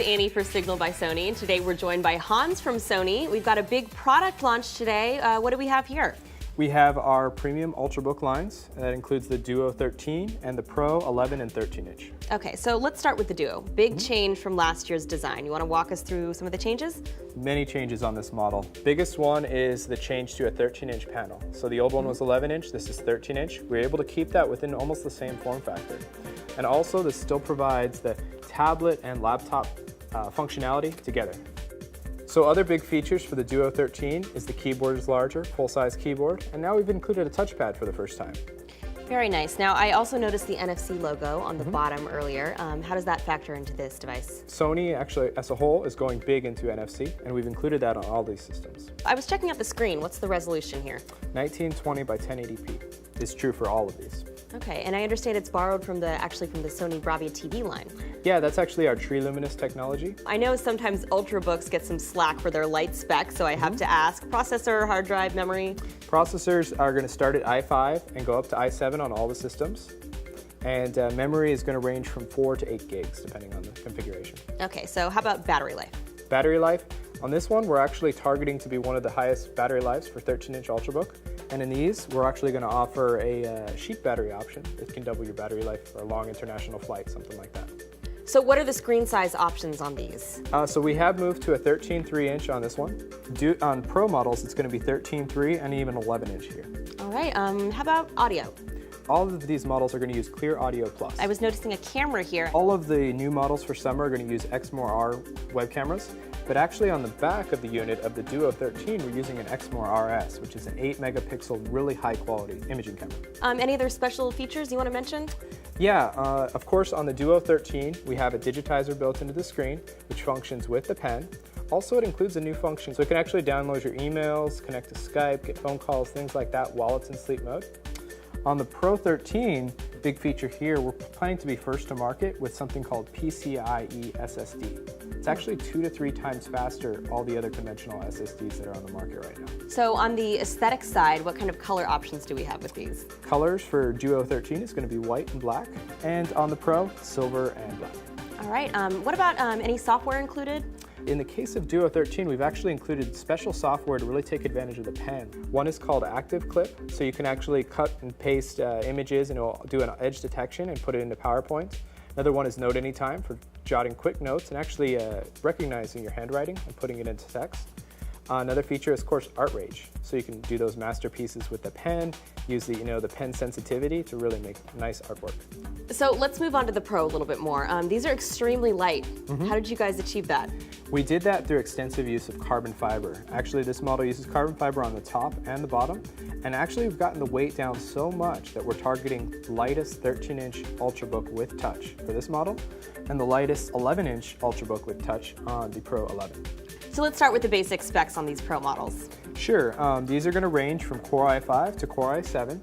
Annie for Signal by Sony, and today we're joined by Hans from Sony. We've got a big product launch today. What do we have here? We have our premium Ultrabook lines. That includes the Duo 13 and the Pro 11 and 13 inch. Okay, so let's start with the Duo. Big change from last year's design. You want to walk us through some of the changes? Many changes on this model. Biggest one is the change to a 13-inch panel. So the old one was 11-inch, this is 13-inch. We're able to keep that within almost the same form factor. And also this still provides the tablet and laptop functionality together. So other big features for the Duo 13 is the keyboard is larger, full-size keyboard, and now we've included a touchpad for the first time. Very nice. Now, I also noticed the NFC logo on the bottom earlier. How does that factor into this device? Sony, actually, as a whole, is going big into NFC, and we've included that on all these systems. I was checking out the screen. What's the resolution here? 1920 by 1080p. It's true for all of these. Okay, and I understand it's borrowed from the Sony Bravia TV line. Yeah, that's actually our Tree Luminous technology. I know sometimes Ultrabooks get some slack for their light spec, so I have to ask, processor, hard drive, memory? Processors are going to start at i5 and go up to i7 on all the systems. And memory is going to range from 4 to 8 gigs, depending on the configuration. Okay, so how about battery life? Battery life, on this one, we're actually targeting to be one of the highest battery lives for 13-inch Ultrabook. And in these, we're actually going to offer a sheet battery option. It can double your battery life for a long international flight, something like that. So what are the screen size options on these? So we have moved to a 13.3 inch on this one. On Pro models, it's going to be 13.3 and even 11 inch here. All right, how about audio? All of these models are going to use Clear Audio Plus. I was noticing a camera here. All of the new models for summer are going to use Exmor-R web cameras, but actually on the back of the unit of the Duo 13, we're using an Exmor-RS, which is an 8 megapixel, really high quality imaging camera. Any other special features you want to mention? Yeah, of course on the Duo 13, we have a digitizer built into the screen, which functions with the pen. Also, it includes a new function, so it can actually download your emails, connect to Skype, get phone calls, things like that while it's in sleep mode. On the Pro 13, big feature here, we're planning to be first to market with something called PCIe SSD. It's actually 2 to 3 times faster all the other conventional SSDs that are on the market right now. So on the aesthetic side, what kind of color options do we have with these? Colors for Duo 13 is going to be white and black, and on the Pro, silver and black. All right, what about any software included? In the case of Duo 13, we've actually included special software to really take advantage of the pen. One is called Active Clip, so you can actually cut and paste images and it'll do an edge detection and put it into PowerPoint. Another one is Note Anytime for jotting quick notes and actually recognizing your handwriting and putting it into text. Another feature is, of course, Art Rage. So you can do those masterpieces with the pen, use the pen sensitivity to really make nice artwork. So let's move on to the Pro a little bit more. These are extremely light. How did you guys achieve that? We did that through extensive use of carbon fiber. Actually, this model uses carbon fiber on the top and the bottom. And actually, we've gotten the weight down so much that we're targeting the lightest 13-inch Ultrabook with touch for this model, and the lightest 11-inch Ultrabook with touch on the Pro 11. So let's start with the basic specs on these Pro models. Sure, these are going to range from Core i5 to Core i7.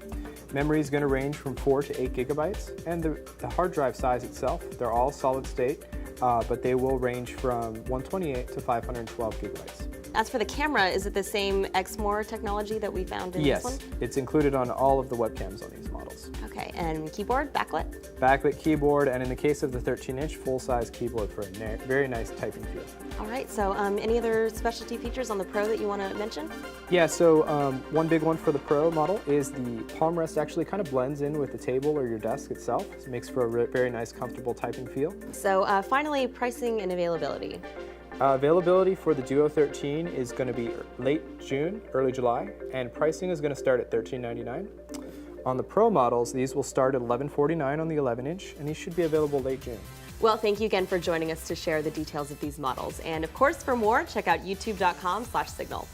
Memory is going to range from 4 to 8 gigabytes, and the hard drive size itself, they're all solid state, but they will range from 128 to 512 gigabytes. As for the camera, is it the same Exmor technology that we found in this one? Yes, it's included on all of the webcams on these models. Okay, and keyboard, backlit? Backlit keyboard, and in the case of the 13-inch, full-size keyboard for a very nice typing feel. All right, so any other specialty features on the Pro that you want to mention? Yeah, so one big one for the Pro model is the palm rest actually kind of blends in with the table or your desk itself. So it makes for a very nice, comfortable typing feel. So finally, pricing and availability. Availability for the Duo 13 is going to be late June, early July, and pricing is going to start at $13.99. On the Pro models, these will start at $11.49 on the 11-inch, and these should be available late June. Well, thank you again for joining us to share the details of these models. And of course, for more, check out youtube.com/signal.